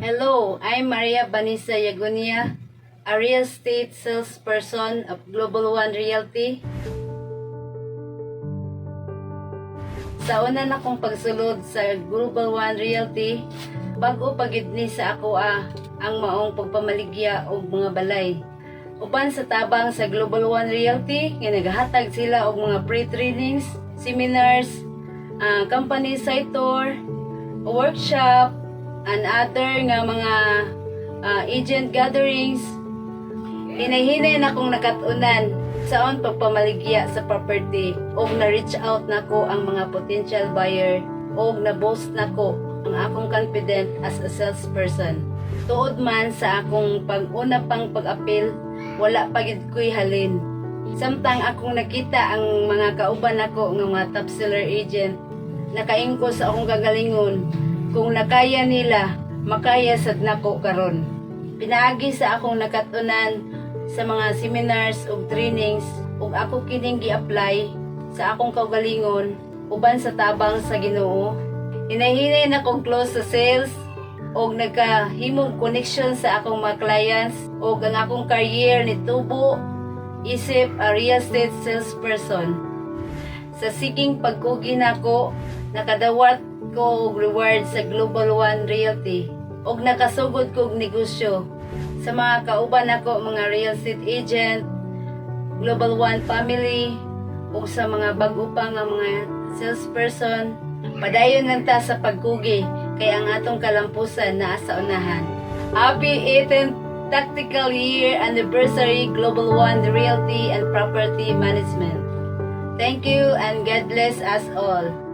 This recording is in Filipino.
Hello, I'm Maria Vanessa Yagunia, a real estate salesperson of Global One Realty. Sa una na kong pagsulod sa Global One Realty, bago pagidni sa ako ang maong pagpamaligya og mga balay. Uban sa tabang sa Global One Realty, nga naghatag sila og mga pre-trainings, seminars, company site tour, workshop, and other nga mga agent gatherings. Hinay-hinay na kong nakatunan saon pagpamaligya sa property og na-reach out nako ang mga potential buyer og na-boost nako ang akong confident as a salesperson. Tuod man sa akong pag-una pang pag-apil, wala pagid ko'y halin. Samtang akong nakita ang mga kauban nako nga mga top seller agent, nakaingko sa akong kagalingon. Kung nakaya nila, makaya sad nako karon. Pinaagi sa akong nakatunan sa mga seminars ug trainings ug ako kining gi-apply sa akong kaugalingon uban sa tabang sa Ginoo. Hinay-hinay na kong close sa sales ug nagkahimog connection sa akong mga clients ug ang akong career nitubo isip a real estate salesperson. Sa seeking pagkugi nako, nakadawat ko og reward sa Global One Realty og nakasugod kog negosyo sa mga kauban nako mga real estate agent, Global One family ug sa mga bag-o pa nga mga salesperson. Padayon lang ta sa pagkugi kay ang atong kalampusan naa sa unahan. Happy 18th Tactical Year Anniversary Global One Realty and Property Management. Thank you and God bless us all.